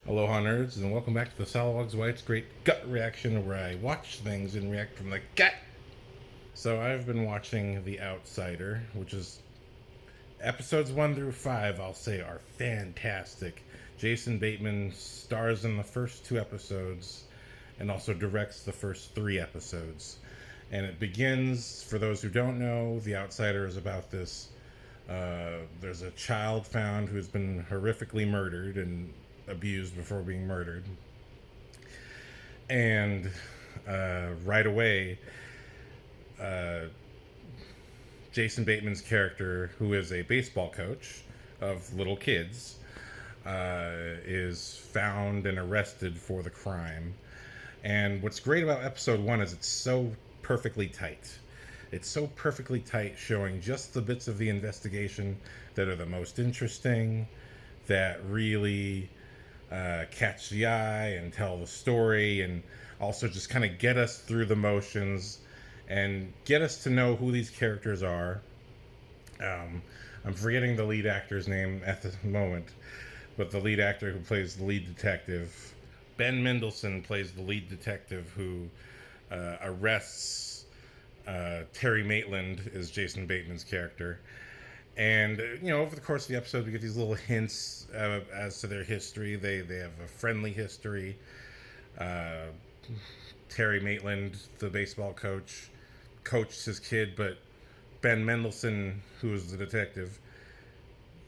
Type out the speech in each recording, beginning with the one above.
Aloha nerds, and welcome back to the Salawag's Wife's Great Gut Reaction, where I watch things and react from the gut. So I've been watching The Outsider, which is episodes 1 through 5, I'll say, are fantastic. Jason Bateman stars in the first 2 episodes and also directs the first 3 episodes. And it begins, for those who don't know, The Outsider is about this. There's a child found who's been horrifically murdered and abused before being murdered. And right away, uh, Jason Bateman's character, who is a baseball coach of little kids, is found and arrested for the crime. And what's great about episode 1 is it's so perfectly tight. It's so perfectly tight, showing just the bits of the investigation that are the most interesting, that really catch the eye and tell the story, and also just kind of get us through the motions and get us to know who these characters are. I'm forgetting the lead actor's name at the moment, but the lead actor who plays the lead detective, Ben Mendelsohn, plays the lead detective who arrests Terry Maitland, is Jason Bateman's character. And over the course of the episode, we get these little hints as to their history. They have a friendly history. Uh, Terry Maitland, the baseball coach, coached his kid, but Ben Mendelsohn, who was the detective,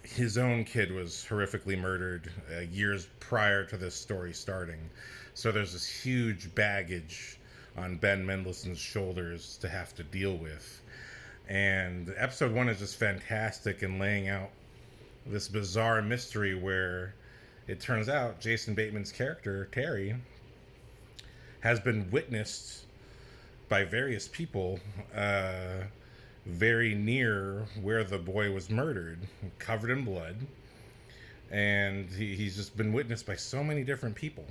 his own kid was horrifically murdered years prior to this story starting. So there's this huge baggage on Ben Mendelsohn's shoulders to have to deal with. And episode 1 is just fantastic in laying out this bizarre mystery where it turns out Jason Bateman's character, Terry, has been witnessed by various people very near where the boy was murdered, covered in blood. And he's just been witnessed by so many different people.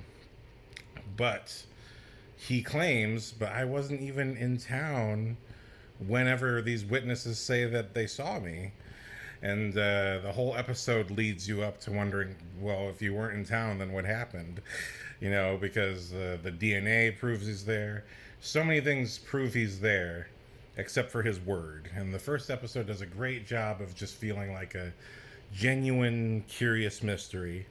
But he claims, but I wasn't even in town whenever these witnesses say that they saw me. And the whole episode leads you up to wondering, well, if you weren't in town, then what happened? Because the DNA proves he's there. So many things prove he's there, except for his word. And the first episode does a great job of just feeling like a genuine, curious mystery.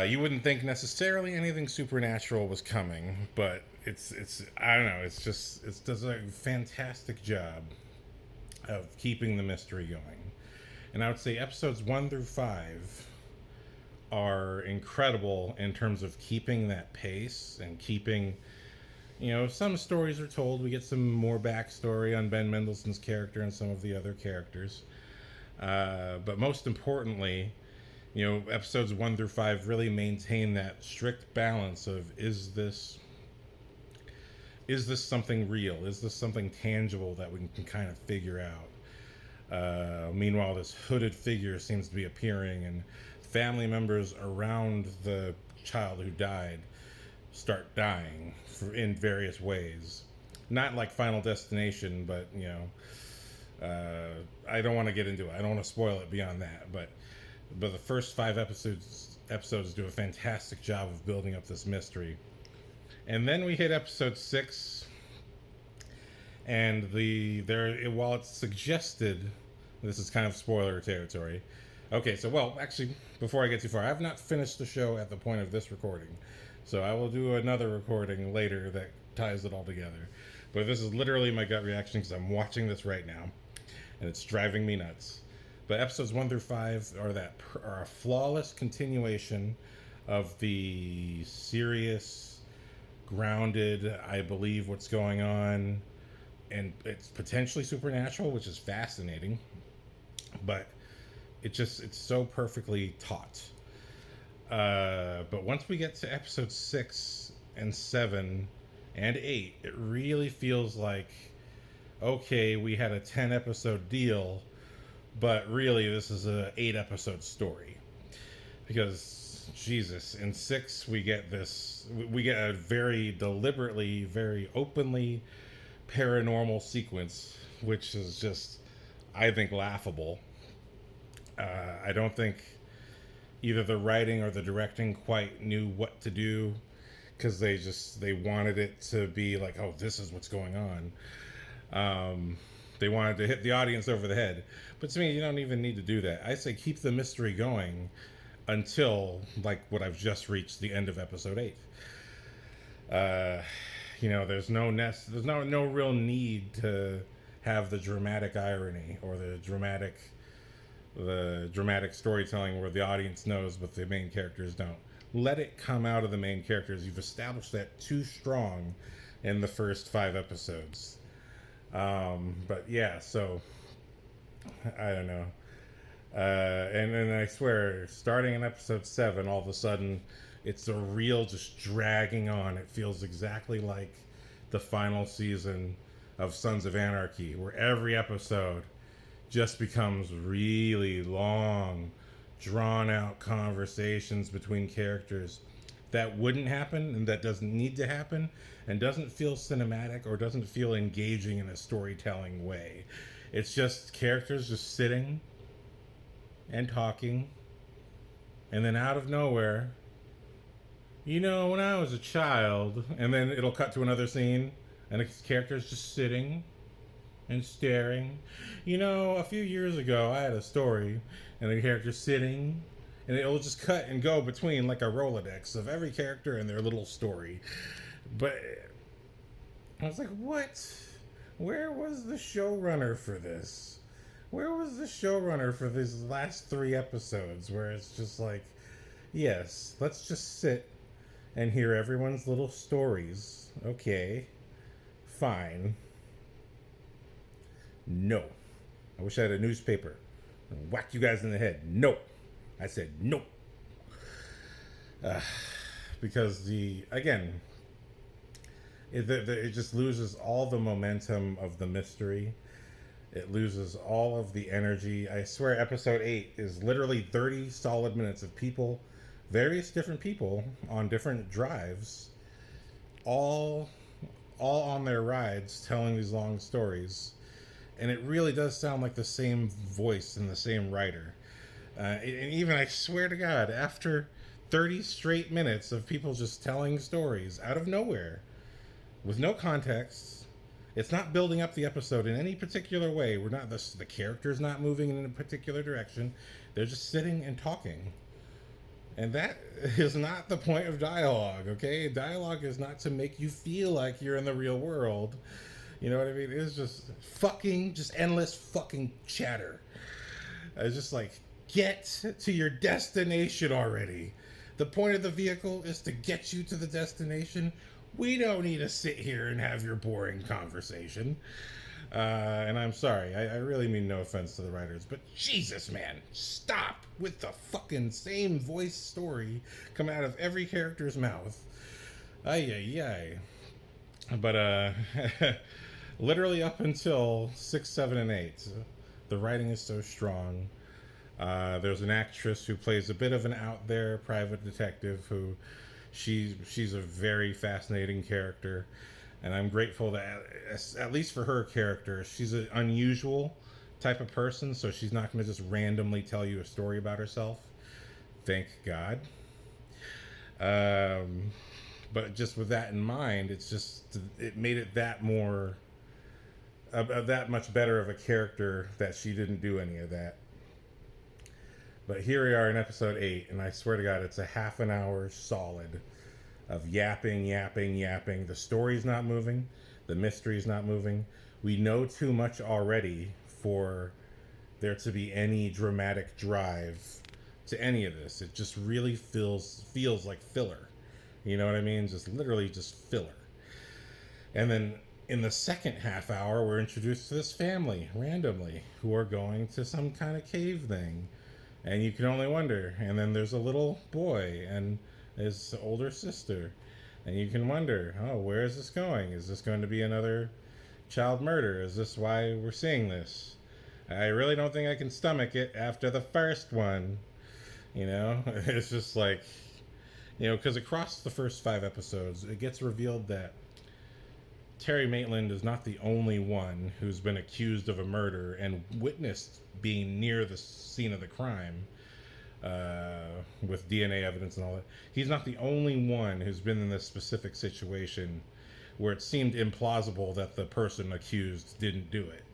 You wouldn't think necessarily anything supernatural was coming, but it's I don't know. It does a fantastic job of keeping the mystery going. And I would say episodes 1 through 5 are incredible in terms of keeping that pace and keeping. Some stories are told. We get some more backstory on Ben Mendelsohn's character and some of the other characters. But most importantly, episodes 1 through 5 really maintain that strict balance of is this something real? Is this something tangible that we can kind of figure out? Meanwhile, this hooded figure seems to be appearing, and family members around the child who died start dying in various ways. Not like Final Destination, but I don't want to get into it. I don't want to spoil it beyond that. But the first 5 episodes do a fantastic job of building up this mystery. And then we hit episode 6, and while it's suggested, this is kind of spoiler territory. Okay, so actually, before I get too far, I've not finished the show at the point of this recording, so I will do another recording later that ties it all together. But this is literally my gut reaction because I'm watching this right now, and it's driving me nuts. But episodes 1 through 5 are a flawless continuation of the serious, grounded, I believe what's going on, and it's potentially supernatural, which is fascinating. But it's so perfectly taught. But once we get to episode 6 and 7 and 8, it really feels like, okay, we had a 10-episode deal, but really this is a 8-episode story. Because, Jesus, in 6 we get a very deliberately, very openly paranormal sequence, which is just, I think, laughable. I don't think either the writing or the directing quite knew what to do, because they wanted it to be like, oh, this is what's going on. They wanted to hit the audience over the head. But to me, you don't even need to do that. I say keep the mystery going until, like, what I've just reached, the end of episode 8. There's no real need to have the dramatic irony or the dramatic storytelling where the audience knows but the main characters don't. Let it come out of the main characters. You've established that too strong in the first 5 episodes. But yeah, so I don't know. And then I swear, starting in episode 7, all of a sudden, it's a real just dragging on. It feels exactly like the final season of Sons of Anarchy, where every episode just becomes really long, drawn out conversations between characters that wouldn't happen and that doesn't need to happen and doesn't feel cinematic or doesn't feel engaging in a storytelling way. It's just characters just sitting and talking, and then out of nowhere, when I was a child, and then it'll cut to another scene and the character's just sitting and staring. A few years ago I had a story and the character's sitting, and it'll just cut and go between like a Rolodex of every character and their little story. But I was like, what? Where was the showrunner for this? Where was the showrunner for these last 3 episodes where it's just like, yes, let's just sit and hear everyone's little stories. Okay, fine. No. I wish I had a newspaper and whack you guys in the head. No. I said no. Because it just loses all the momentum of the mystery. It loses all of the energy. I swear episode 8 is literally 30 solid minutes of people, various different people on different drives, all on their rides telling these long stories. And it really does sound like the same voice and the same writer. And even, I swear to God, after 30 straight minutes of people just telling stories out of nowhere, with no context, it's not building up the episode in any particular way. We're not the character's not moving in a particular direction. They're just sitting and talking. And that is not the point of dialogue, okay? Dialogue is not to make you feel like you're in the real world. You know what I mean? It's just endless fucking chatter. It's just like, get to your destination already. The point of the vehicle is to get you to the destination. We don't need to sit here and have your boring conversation. And I'm sorry, I really mean no offense to the writers, but Jesus, man, stop with the fucking same voice story coming out of every character's mouth. Ay. But, literally up until 6, 7, and 8, the writing is so strong. There's an actress who plays a bit of an out there private detective who she's a very fascinating character, and I'm grateful that at least for her character, she's an unusual type of person, so she's not going to just randomly tell you a story about herself. Thank God. But just with that in mind, it made it that much better of a character that she didn't do any of that. But here we are in episode 8, and I swear to God, it's a half an hour solid of yapping. The story's not moving. The mystery's not moving. We know too much already for there to be any dramatic drive to any of this. It just really feels like filler. You know what I mean? Just literally just filler. And then in the second half hour, we're introduced to this family randomly who are going to some kind of cave thing. And you can only wonder. And then there's a little boy and his older sister. And you can wonder, oh, where is this going? Is this going to be another child murder? Is this why we're seeing this? I really don't think I can stomach it after the first one. It's just like, because across the first 5 episodes, it gets revealed that Terry Maitland is not the only one who's been accused of a murder and witnessed being near the scene of the crime. with DNA evidence and all that. He's not the only one who's been in this specific situation where it seemed implausible that the person accused didn't do it.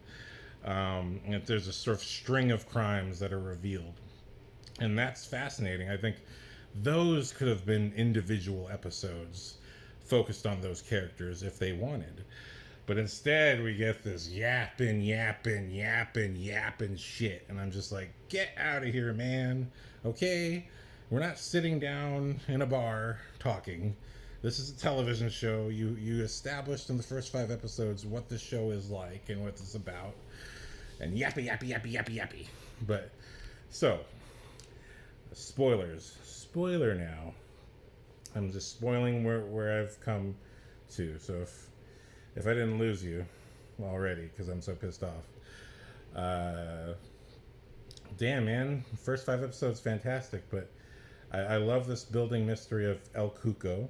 And there's a sort of string of crimes that are revealed. And that's fascinating. I think those could have been individual episodes focused on those characters if they wanted. But instead, we get this yapping shit. And I'm just like, get out of here, man. Okay? We're not sitting down in a bar talking. This is a television show. You established in the first 5 episodes what the show is like and what it's about. And yappy. But, so, spoilers. Spoiler now. I'm just spoiling where I've come to. So if I didn't lose you already because I'm so pissed off. Damn, man. First 5 episodes, fantastic. But I love this building mystery of El Cuco.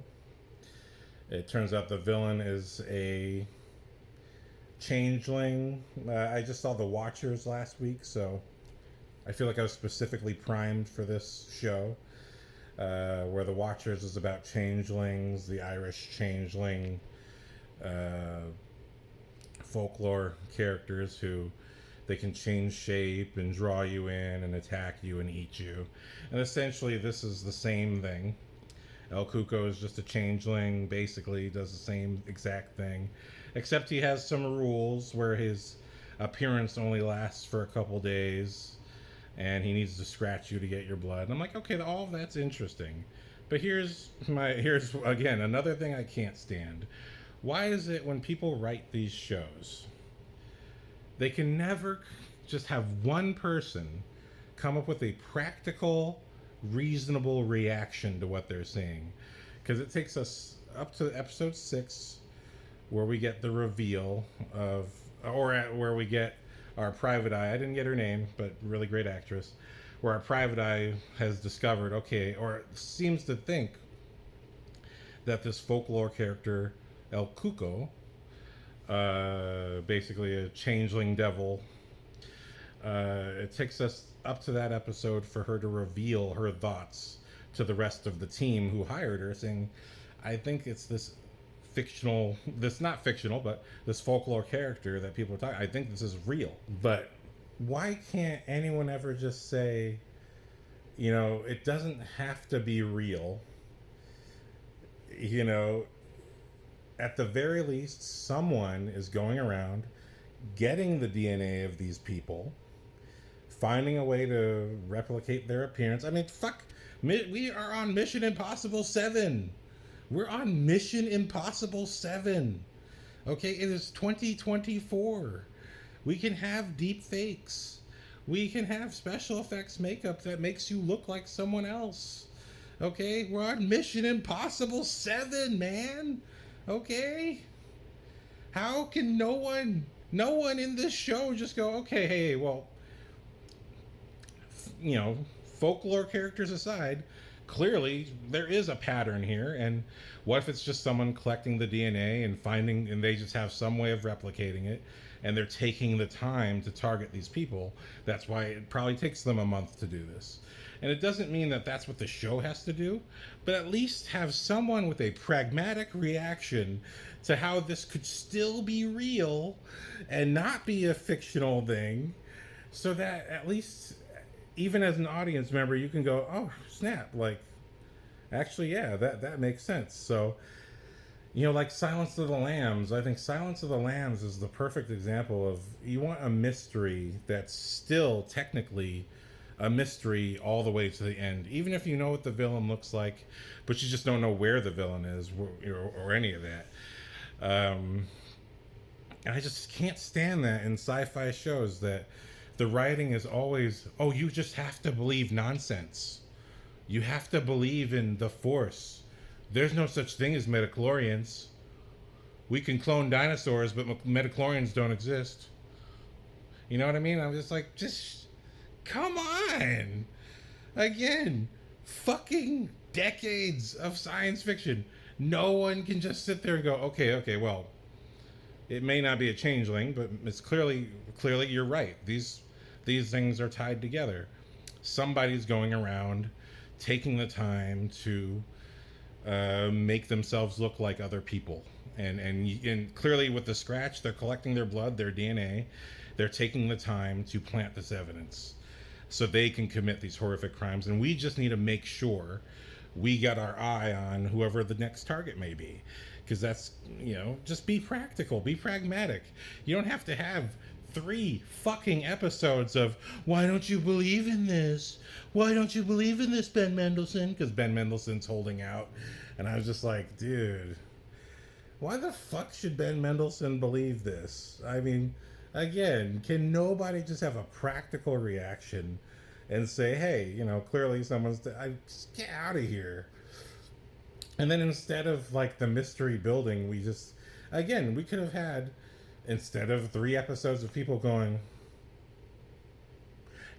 It turns out the villain is a changeling. I just saw The Watchers last week, so I feel like I was specifically primed for this show. Where The Watchers is about changelings, the Irish changeling folklore characters who they can change shape and draw you in and attack you and eat you. And essentially this is the same thing. El Cuco is just a changeling, basically does the same exact thing, except he has some rules where his appearance only lasts for a couple days and he needs to scratch you to get your blood. And I'm like, okay, all of that's interesting. But here's again another thing I can't stand. Why is it when people write these shows, they can never just have one person come up with a practical, reasonable reaction to what they're seeing? Because it takes us up to episode 6 where we get the reveal of, where we get our private eye. I didn't get her name, but really great actress. Where our private eye has discovered, okay, or seems to think that this folklore character, El Cuco, basically a changeling devil, it takes us up to that episode for her to reveal her thoughts to the rest of the team who hired her, saying, I think it's this not fictional, but this folklore character that people are talking, I think this is real. But why can't anyone ever just say, it doesn't have to be real? At the very least, someone is going around getting the DNA of these people, finding a way to replicate their appearance. I mean, fuck, we are on Mission Impossible 7. We're on Mission Impossible 7. Okay, it is 2024. We can have deep fakes. We can have special effects makeup that makes you look like someone else. Okay, we're on Mission Impossible 7, man. Okay? How can no one in this show just go, okay, hey, well, folklore characters aside, clearly there is a pattern here, and what if it's just someone collecting the DNA and they just have some way of replicating it, and they're taking the time to target these people? That's why it probably takes them a month to do this. And it doesn't mean that that's what the show has to do, but at least have someone with a pragmatic reaction to how this could still be real and not be a fictional thing, so that at least, even as an audience member, you can go, oh, snap, like, actually, yeah, that makes sense. So, like Silence of the Lambs, I think Silence of the Lambs is the perfect example of, you want a mystery that's still technically a mystery all the way to the end, even if you know what the villain looks like, but you just don't know where the villain is, or any of that. And I just can't stand that in sci-fi shows, that the writing is always, oh, you just have to believe nonsense. You have to believe in the Force. There's no such thing as midichlorians. We can clone dinosaurs, but midichlorians don't exist. You know what I mean? I'm just like, just come on. Again, fucking decades of science fiction. No one can just sit there and go, okay, well, it may not be a changeling, but it's clearly you're right. These things are tied together. somebody's going around taking the time to make themselves look like other people. And clearly with the scratch, they're collecting their blood, their DNA. They're taking the time to plant this evidence so they can commit these horrific crimes. And we just need to make sure we got our eye on whoever the next target may be. Because that's, just be practical, be pragmatic. You don't have to have 3 fucking episodes of, why don't you believe in this? Why don't you believe in this, Ben Mendelsohn? Because Ben Mendelsohn's holding out. And I was just like, dude, why the fuck should Ben Mendelsohn believe this? I mean, again, can nobody just have a practical reaction and say, hey, clearly someone's, just get out of here. And then instead of like the mystery building, we could have had, instead of 3 episodes of people going,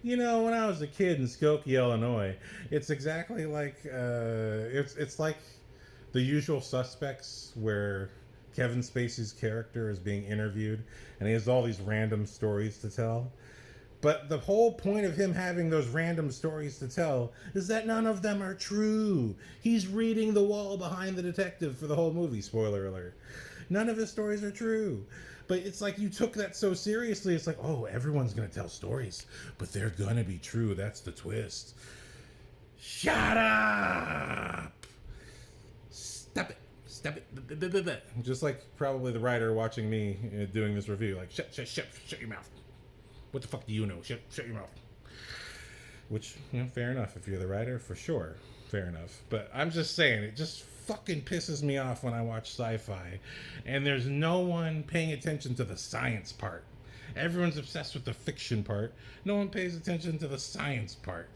when I was a kid in Skokie, Illinois, it's exactly like, it's like The Usual Suspects, where Kevin Spacey's character is being interviewed and he has all these random stories to tell. But the whole point of him having those random stories to tell is that none of them are true. He's reading the wall behind the detective for the whole movie, spoiler alert. None of his stories are true. But it's like you took that so seriously. It's like, oh, everyone's going to tell stories, but they're going to be true. That's the twist. Shut up! Stop it. Stop it. Just like probably the writer watching me doing this review. Like, shut your mouth. What the fuck do you know? Shut your mouth. Which, fair enough. If you're the writer, for sure. Fair enough. But I'm just saying, it just fucking pisses me off when I watch sci-fi and there's no one paying attention to the science part. Everyone's obsessed with the fiction part. No one pays attention to the science part.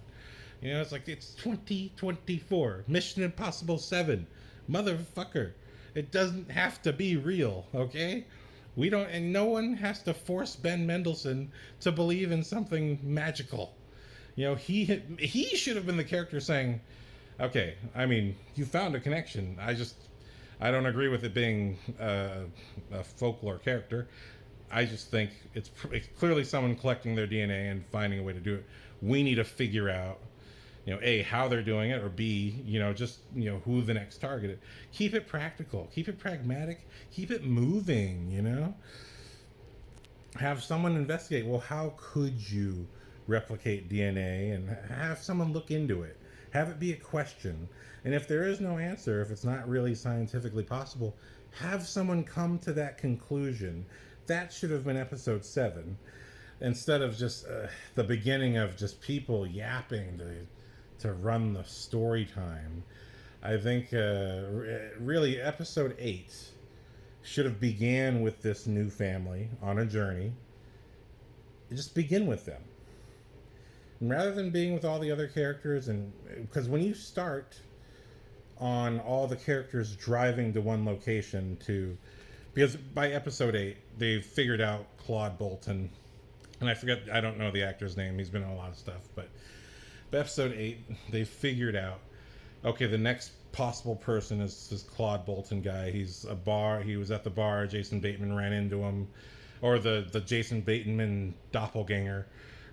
It's like, it's 2024. Mission Impossible 7. Motherfucker. It doesn't have to be real, okay? We don't, and no one has to force Ben Mendelsohn to believe in something magical. He should have been the character saying, okay, I mean, you found a connection. I don't agree with it being a folklore character. I just think it's clearly someone collecting their DNA and finding a way to do it. We need to figure out, A, how they're doing it, or B, who the next target is. Keep it practical, keep it pragmatic, keep it moving, Have someone investigate, well, how could you replicate DNA, and have someone look into it. Have it be a question. And if there is no answer, if it's not really scientifically possible, have someone come to that conclusion. That should have been episode 7. Instead of just the beginning of just people yapping to run the story time. I think really episode 8 should have began with this new family on a journey. Just begin with them. And rather than being with all the other characters, and because when you start on all the characters driving to one location because by episode 8 they've figured out Claude Bolton, and I don't know the actor's name, he's been in a lot of stuff, but by episode 8 they figured out, okay, the next possible person is this Claude Bolton guy. He was at the bar, Jason Bateman ran into him, or the Jason Bateman doppelganger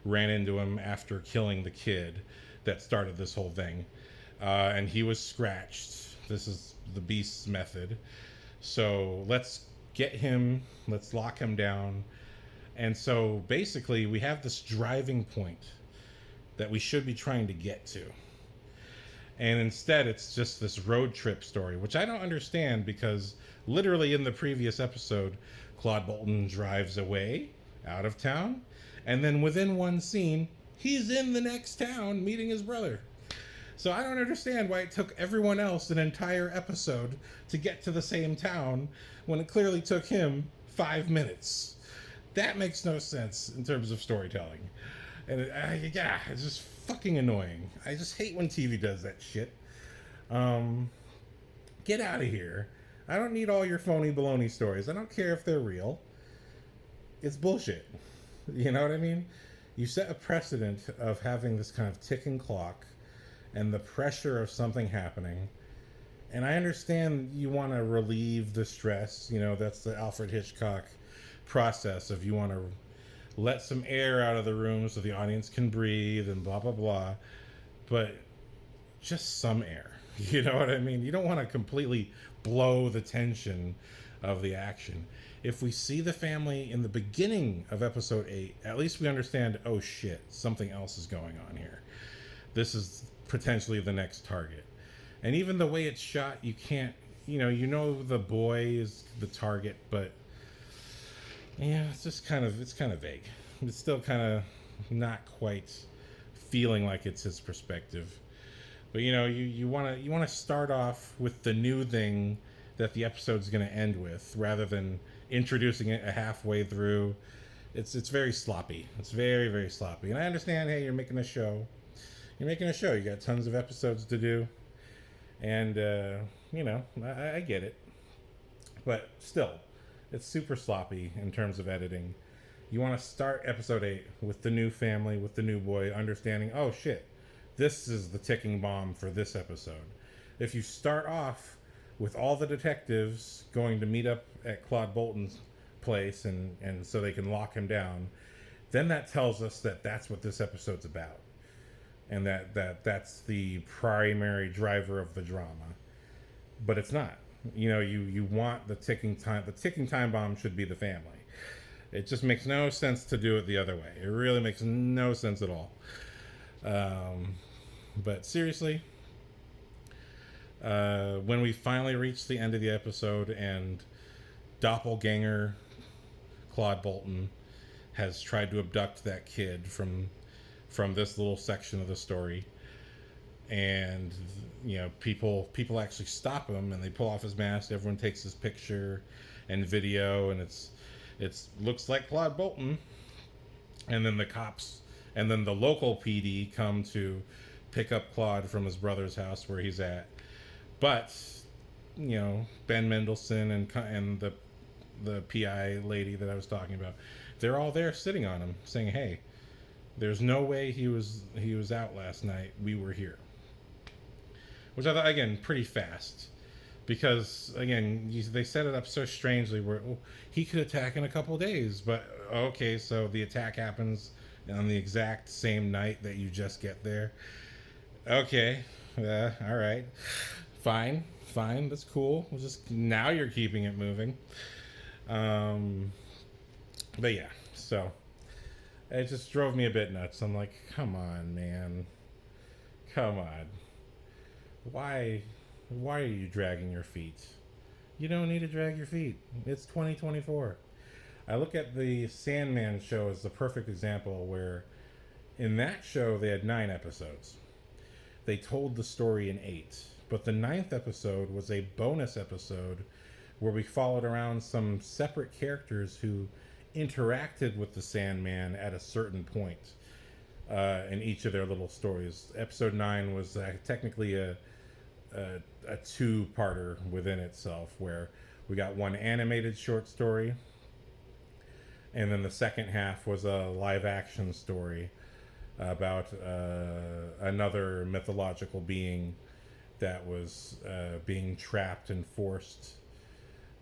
ran into him after killing the kid that started this whole thing, and he was scratched. This is the Beast's method. So let's get him, let's lock him down. And so basically we have this driving point that we should be trying to get to. And instead it's just this road trip story, which I don't understand, because literally in the previous episode, Claude Bolton drives away out of town, and then within one scene, he's in the next town meeting his brother. So I don't understand why it took everyone else an entire episode to get to the same town when it clearly took him 5 minutes. That makes no sense in terms of storytelling. And it's just fucking annoying. I just hate when TV does that shit. Get out of here. I don't need all your phony baloney stories. I don't care if they're real. It's bullshit. You know what I mean? You set a precedent of having this kind of ticking clock and the pressure of something happening. And I understand you want to relieve the stress. That's the Alfred Hitchcock process of you want to let some air out of the room so the audience can breathe and blah blah blah, but just some air. You know what I mean? You don't want to completely blow the tension of the action. If we see the family in the beginning of episode 8, at least we understand, oh shit, something else is going on here. This is potentially the next target. And even the way it's shot, you can't, you know the boy is the target, but yeah, it's kind of vague. It's still kind of not quite feeling like it's his perspective. But you want to start off with the new thing that the episode's going to end with, rather than introducing it a halfway through. It's very sloppy. It's very very sloppy. And I understand. Hey, you're making a show. You're making a show. You got tons of episodes to do, and I get it. But still, it's super sloppy in terms of editing. You want to start episode 8 with the new family, with the new boy, understanding, oh shit, this is the ticking bomb for this episode. If you start off with all the detectives going to meet up at Claude Bolton's place and so they can lock him down, then that tells us that that's what this episode's about. And that's the primary driver of the drama. But it's not. You want the ticking time bomb should be the family. It just makes no sense to do it the other way. It really makes no sense at all. But seriously, when we finally reach the end of the episode and doppelganger Claude Bolton has tried to abduct that kid from this little section of the story, and people actually stop him and they pull off his mask. Everyone takes his picture and video, and it looks like Claude Bolton. And then the cops and then the local PD come to pick up Claude from his brother's house where he's at. But Ben Mendelsohn and the PI lady that I was talking about, they're all there sitting on him saying, hey, there's no way he was out last night. We were here. Which I thought, again, pretty fast. Because, again, they set it up so strangely where he could attack in a couple days. But, okay, so the attack happens on the exact same night that you just get there. Okay, all right. Fine, that's cool. Now you're keeping it moving. But yeah, so it just drove me a bit nuts. I'm like, come on, man. Come on. Why are you dragging your feet? You don't need to drag your feet. It's 2024. I look at the Sandman show as the perfect example where in that show they had 9 episodes. They told the story in 8. But the 9th episode was a bonus episode where we followed around some separate characters who interacted with the Sandman at a certain point in each of their little stories. Episode 9 was technically a 2-parter within itself, where we got one animated short story, and then the second half was a live action story about another mythological being that was being trapped and forced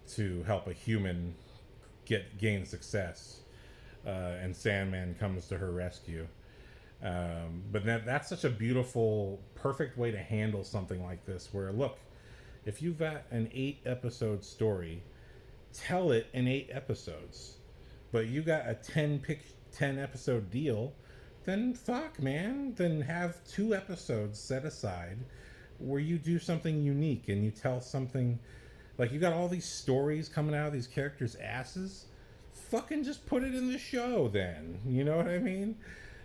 to help a human gain success, and Sandman comes to her rescue. But that's such a beautiful, perfect way to handle something like this, where, look, if you've got an 8-episode story, tell it in 8 episodes. But you got a 10-episode deal, then fuck, man. Then have 2 episodes set aside where you do something unique and you tell something. Like, you got all these stories coming out of these characters' asses. Fucking just put it in the show then. You know what I mean?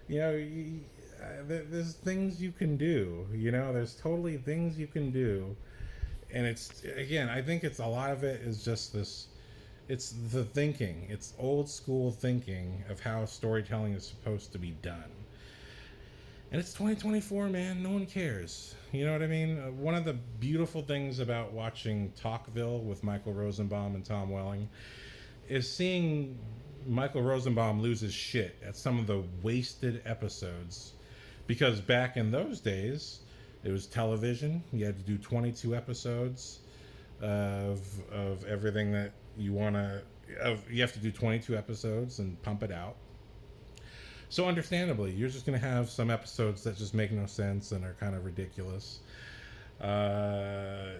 There's things you can do. There's totally things you can do. And it's, again, I think it's a lot of it is just this. It's the thinking. It's old school thinking of how storytelling is supposed to be done. And it's 2024, man. No one cares. You know what I mean? One of the beautiful things about watching Talkville with Michael Rosenbaum and Tom Welling is seeing Michael Rosenbaum lose his shit at some of the wasted episodes. Because back in those days, it was television. You had to do 22 episodes of everything that you want to. You have to do 22 episodes and pump it out. So understandably, you're just going to have some episodes that just make no sense and are kind of ridiculous. But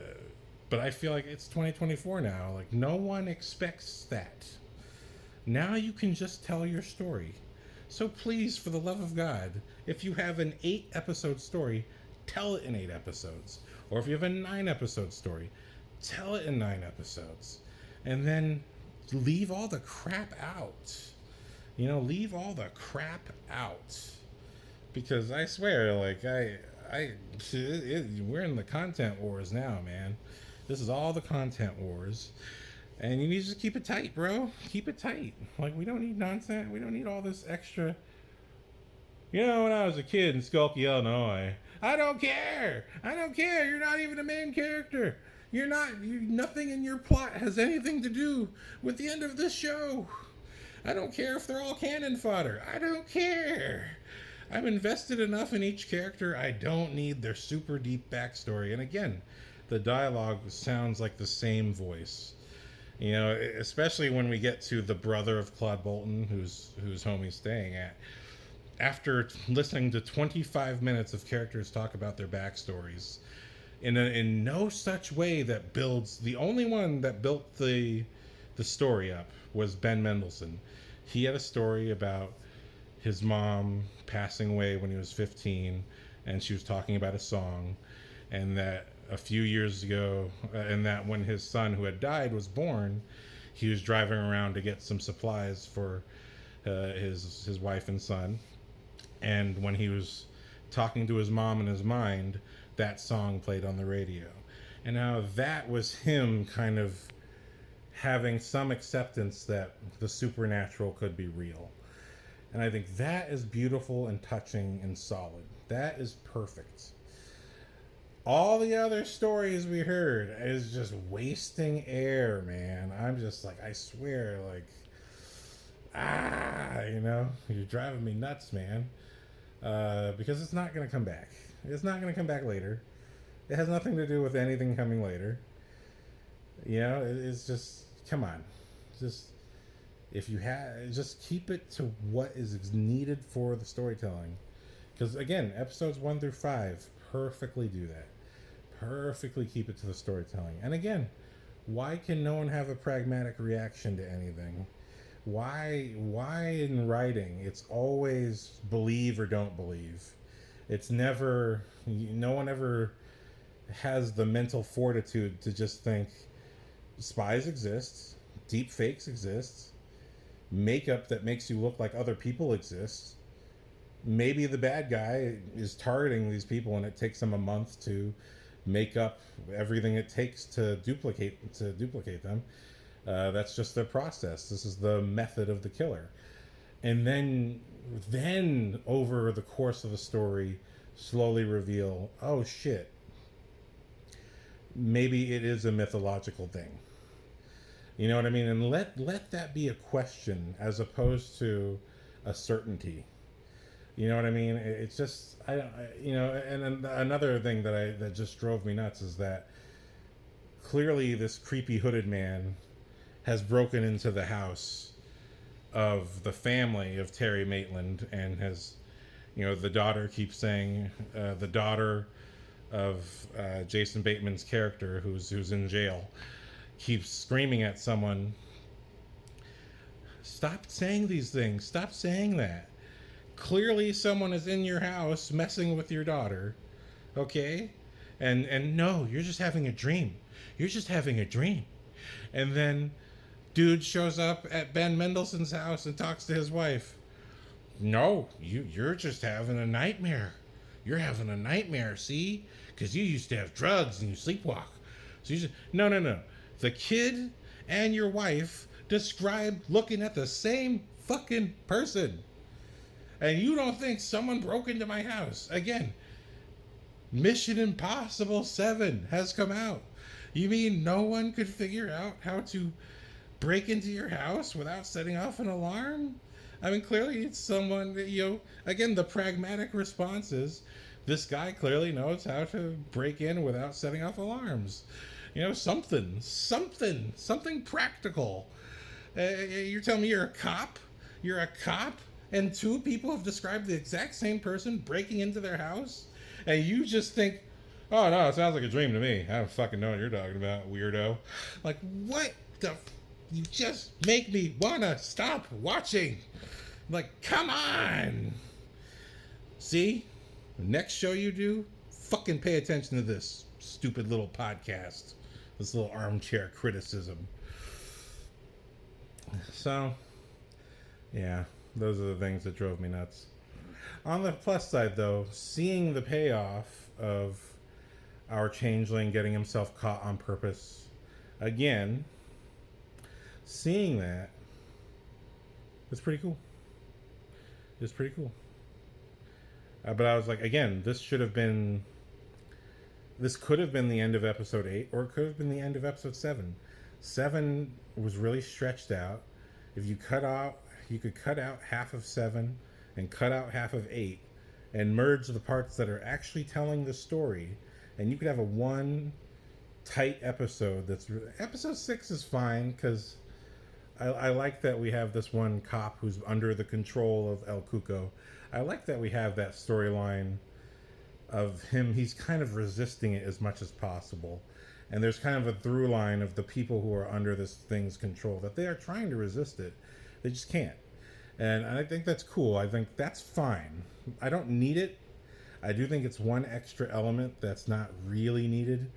I feel like it's 2024 now. Like, no one expects that. Now you can just tell your story. So please, for the love of God, if you have an 8-episode story, tell it in 8 episodes. Or if you have a 9-episode story, tell it in 9 episodes. And then leave all the crap out. You know, leave all the crap out. Because I swear, like, we're in the content wars now, man. This is all the content wars. And you need to just keep it tight, bro. Keep it tight. Like, we don't need nonsense. We don't need all this extra. You know, when I was a kid in Skokie, Illinois, I don't care. I don't care. You're not even a main character. Nothing in your plot has anything to do with the end of this show. I don't care if they're all cannon fodder. I don't care. I'm invested enough in each character. I don't need their super deep backstory. And again, the dialogue sounds like the same voice. You know, especially when we get to the brother of Claude Bolton, whose home he's staying at. After listening to 25 minutes of characters talk about their backstories, in no such way that builds. The only one that built the story up was Ben Mendelsohn. He had a story about his mom passing away when he was 15, and she was talking about a song, and that a few years ago, and that when his son who had died was born, he was driving around to get some supplies for his wife and son. And when he was talking to his mom in his mind, that song played on the radio. And now that was him kind of having some acceptance that the supernatural could be real. And I think that is beautiful and touching and solid. That is perfect. All the other stories we heard is just wasting air, man. I'm just like, I swear, like, you know, you're driving me nuts, man. Because it's not going to come back. It's not going to come back later. It has nothing to do with anything coming later. You know, it's just, come on. Just, if you have, just keep it to what is needed for the storytelling. Because, again, episodes 1 through 5 perfectly do that. Perfectly keep it to the storytelling. And again, why can no one have a pragmatic reaction to anything? Why in writing it's always believe or don't believe? It's never, no one ever has the mental fortitude to just think spies exist, deep fakes exist, makeup that makes you look like other people exists. Maybe the bad guy is targeting these people and it takes them a month to make up everything it takes to duplicate them. That's just their process. This is the method of the killer. And then over the course of the story, slowly reveal, oh shit, maybe it is a mythological thing. You know what I mean? And let that be a question as opposed to a certainty. You know what I mean? It's just, you know, and another thing that just drove me nuts is that clearly this creepy hooded man has broken into the house of the family of Terry Maitland and has, you know, the daughter keeps saying, the daughter of Jason Bateman's character who's in jail keeps screaming at someone, stop saying these things, stop saying that. Clearly someone is in your house messing with your daughter, okay? And no, you're just having a dream. You're just having a dream. And then dude shows up at Ben Mendelsohn's house and talks to his wife. No, you're just having a nightmare. You're having a nightmare, see? Because you used to have drugs and you sleepwalk. So you just, no. The kid and your wife described looking at the same fucking person. And you don't think someone broke into my house? Again, Mission Impossible 7 has come out. You mean no one could figure out how to break into your house without setting off an alarm? I mean, clearly it's someone that, you know, again, the pragmatic response is this guy clearly knows how to break in without setting off alarms. You know, something practical. You're telling me you're a cop? You're a cop and two people have described the exact same person breaking into their house, and you just think, oh no, it sounds like a dream to me. I don't fucking know what you're talking about, weirdo. Like, what the you just make me wanna stop watching. Like, come on. See? The next show you do, fucking pay attention to this stupid little podcast. This little armchair criticism. So, yeah, those are the things that drove me nuts. On the plus side, though, seeing the payoff of our changeling getting himself caught on purpose again, seeing that was pretty cool. It was pretty cool. But I was like, again, this could have been the end of episode 8, or it could have been the end of episode 7. 7 was really stretched out. If you could cut out half of 7 and cut out half of 8 and merge the parts that are actually telling the story, and you could have a one tight episode. Episode 6 is fine because I like that we have this one cop who's under the control of El Cuco. I like that we have that storyline of him. He's kind of resisting it as much as possible. And there's kind of a through line of the people who are under this thing's control, that they are trying to resist it. They just can't. And I think that's cool. I think that's fine. I don't need it. I do think it's one extra element that's not really needed.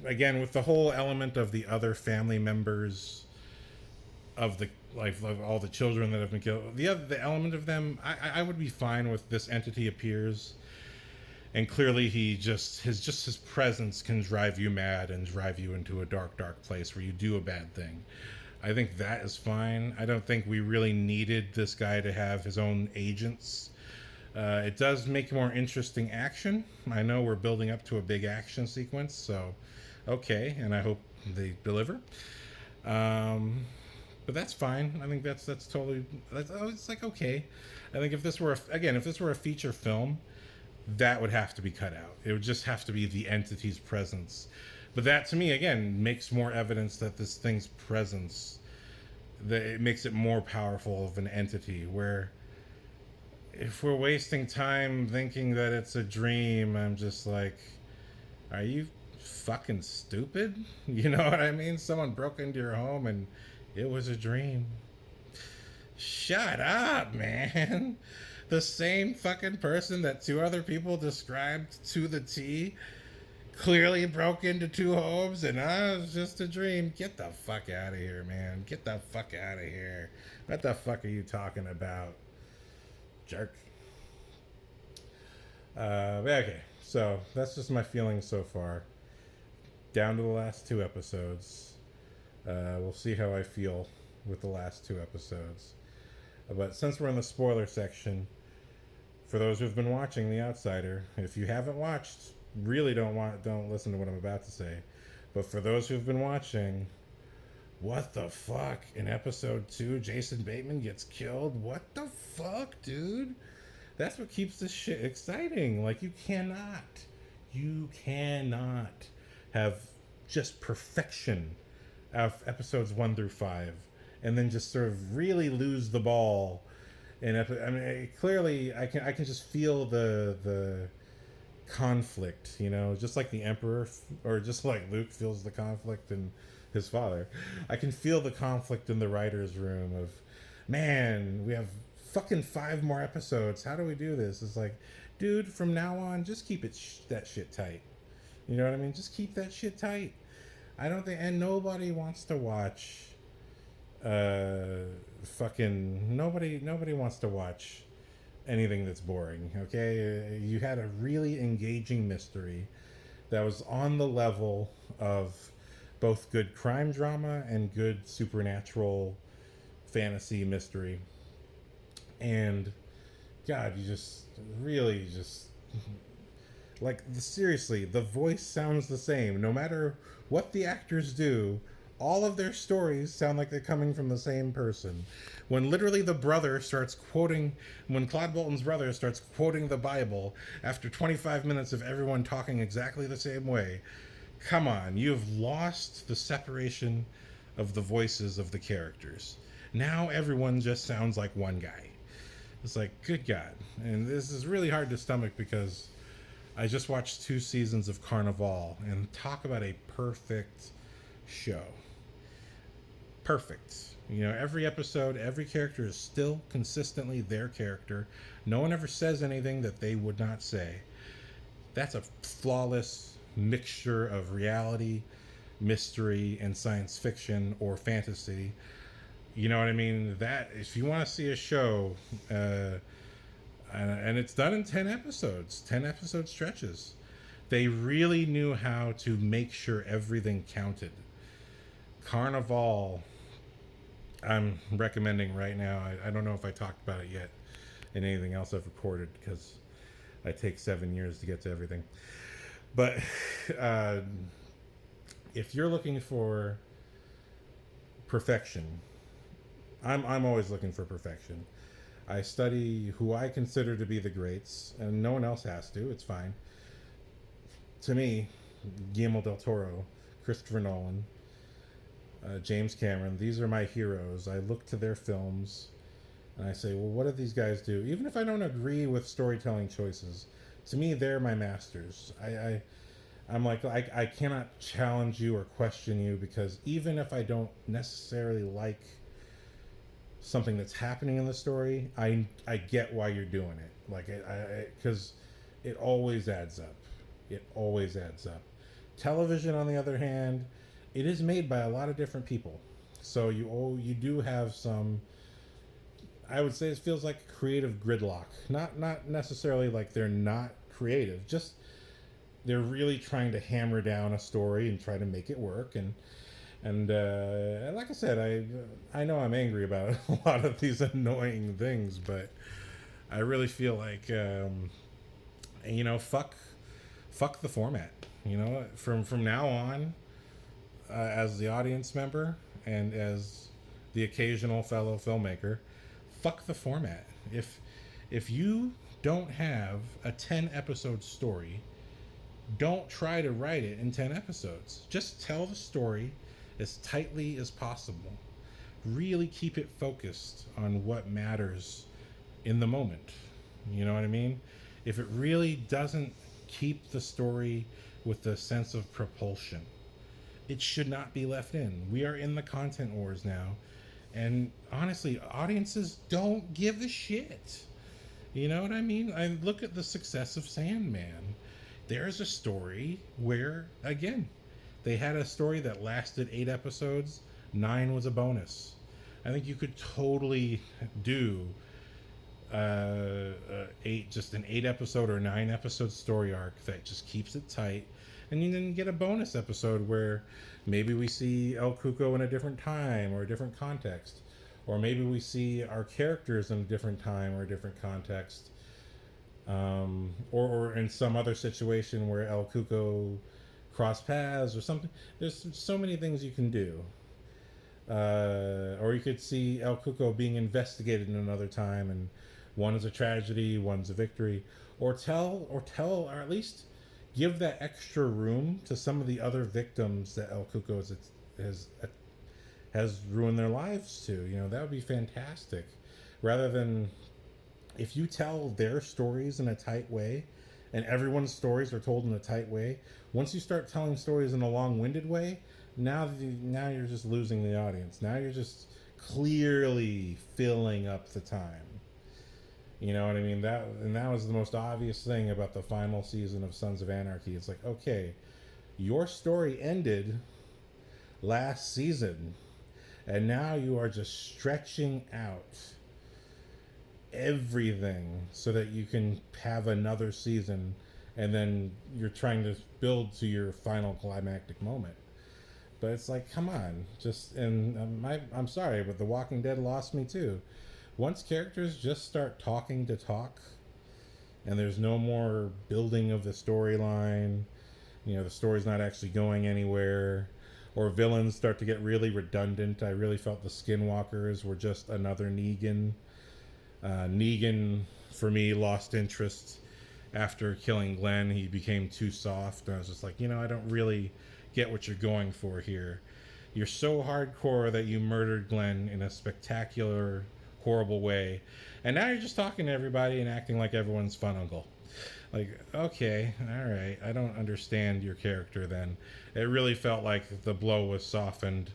Again, with the whole element of the other family members of the of all the children that have been killed, the element of them, I would be fine with this entity appears, and clearly his presence can drive you mad and drive you into a dark place where you do a bad thing. I think that is fine. I don't think we really needed this guy to have his own agents. It does make more interesting action. I know we're building up to a big action sequence, so okay, and I hope they deliver. But that's fine. I think that's totally. It's like okay. I think if this were a feature film, that would have to be cut out. It would just have to be the entity's presence. But that, to me, again, makes more evidence that this thing's presence, that it makes it more powerful of an entity. Where if we're wasting time thinking that it's a dream, I'm just like, are you fucking stupid? You know what I mean? Someone broke into your home and it was a dream. Shut up, man. The same fucking person that two other people described to the T clearly broke into two homes and it was just a dream. Get the fuck out of here, man. Get the fuck out of here. What the fuck are you talking about, jerk? Okay, so that's just my feelings so far. Down to the last 2 episodes. We'll see how I feel with the last 2 episodes. But since we're in the spoiler section, for those who've been watching The Outsider, if you haven't watched, really don't listen to what I'm about to say. But for those who've been watching, what the fuck? In episode 2, Jason Bateman gets killed? What the fuck, dude? That's what keeps this shit exciting. Like, you cannot have just perfection of episodes 1 through 5 and then just sort of really lose the ball clearly I can just feel the conflict, you know, just like the Emperor, or just like Luke feels the conflict in his father. I can feel the conflict in the writer's room of, man, we have fucking 5 more episodes. How do we do this? It's like, dude, from now on, just keep that shit tight. You know what I mean? Just keep that shit tight. I don't think, and nobody wants to watch, nobody wants to watch anything that's boring, okay? You had a really engaging mystery that was on the level of both good crime drama and good supernatural fantasy mystery. And God, you just really just like, seriously, the voice sounds the same no matter what the actors do. All of their stories sound like they're coming from the same person. When literally when Claude Bolton's brother starts quoting the Bible after 25 minutes of everyone talking exactly the same way, come on, you've lost the separation of the voices of the characters. Now everyone just sounds like one guy. It's like, good God. And this is really hard to stomach because I just watched 2 seasons of Carnival, and talk about a perfect show. Perfect. You know, every episode, every character is still consistently their character. No one ever says anything that they would not say. That's a flawless mixture of reality, mystery, and science fiction or fantasy. You know what I mean? That if you want to see a show, and it's done in 10 episodes, 10 episode stretches. They really knew how to make sure everything counted. Carnival, I'm recommending right now. I don't know if I talked about it yet in anything else I've recorded because I take 7 years to get to everything. But uh, if you're looking for perfection, I'm always looking for perfection. I study who I consider to be the greats, and no one else has to. It's fine. To me, Guillermo del Toro, Christopher Nolan, James Cameron, these are my heroes. I look to their films and I say, well, what did these guys do? Even if I don't agree with storytelling choices, to me, they're my masters. I'm like, I cannot challenge you or question you because even if I don't necessarily like something that's happening in the story, I get why you're doing it. Like, because it always adds up. It always adds up. Television, on the other hand, it is made by a lot of different people, so you do have some. I would say it feels like creative gridlock. Not necessarily like they're not creative, just they're really trying to hammer down a story and try to make it work. And like I said, I know I'm angry about a lot of these annoying things, but I really feel like fuck the format. From now on, as the audience member and as the occasional fellow filmmaker, fuck the format. If you don't have a 10 episode story, don't try to write it in 10 episodes. Just tell the story as tightly as possible. Really keep it focused on what matters in the moment. You know what I mean? If it really doesn't keep the story with a sense of propulsion, it should not be left in. We are in the content wars now. And honestly, audiences don't give a shit. You know what I mean? I look at the success of Sandman. There's a story where, again, they had a story that lasted 8 episodes. 9 was a bonus. I think you could totally do just an 8 episode or 9 episode story arc that just keeps it tight, and you then get a bonus episode where maybe we see El Cuco in a different time or a different context, or maybe we see our characters in a different time or a different context, or in some other situation where El Cuco cross paths or something. There's so many things you can do. Or you could see El Cuco being investigated in another time, and one is a tragedy, one's a victory. Or or at least give that extra room to some of the other victims that El Cuco has ruined their lives to. That would be fantastic. Rather than, if you tell their stories in a tight way, and everyone's stories are told in a tight way, once you start telling stories in a long-winded way, now you're just losing the audience. Now you're just clearly filling up the time. You know what I mean? That was the most obvious thing about the final season of Sons of Anarchy. It's like, okay, your story ended last season, and now you are just stretching out everything so that you can have another season, and then you're trying to build to your final climactic moment. But it's like, come on, I'm sorry, but The Walking Dead lost me too. Once characters just start talking to talk, and there's no more building of the storyline, the story's not actually going anywhere, or villains start to get really redundant. I really felt the Skinwalkers were just another Negan. Negan, for me, lost interest after killing Glenn. He became too soft, and I was just like, I don't really get what you're going for here. You're so hardcore that you murdered Glenn in a spectacular horrible way. And now you're just talking to everybody and acting like everyone's fun uncle. Like, okay, all right, I don't understand your character then. It really felt like the blow was softened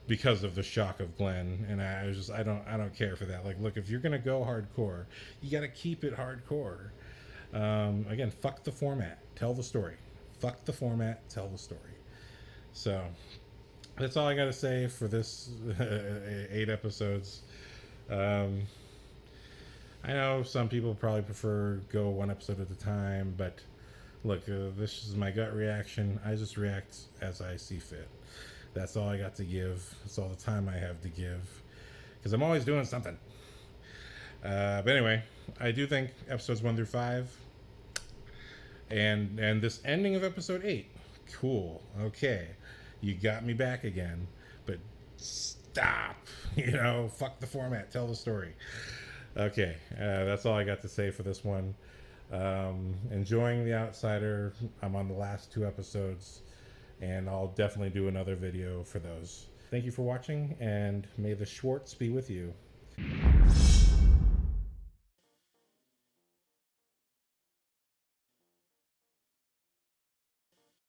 because of the shock of Glenn, and I was just, I don't care for that. Like, look, if you're gonna go hardcore, you got to keep it hardcore. Again, fuck the format, tell the story. Fuck the format, tell the story. So that's all I got to say for this 8 episodes. Um, I know some people probably prefer go one episode at a time, but look, this is my gut reaction. I just react as I see fit. That's all I got to give. That's all the time I have to give, because I'm always doing something. But anyway, I do think episodes 1 through 5, and this ending of episode 8, cool. Okay, you got me back again, but stop. Fuck the format. Tell the story. Okay, that's all I got to say for this one. Enjoying The Outsider. I'm on the last 2 episodes, and I'll definitely do another video for those. Thank you for watching, and may the Schwartz be with you.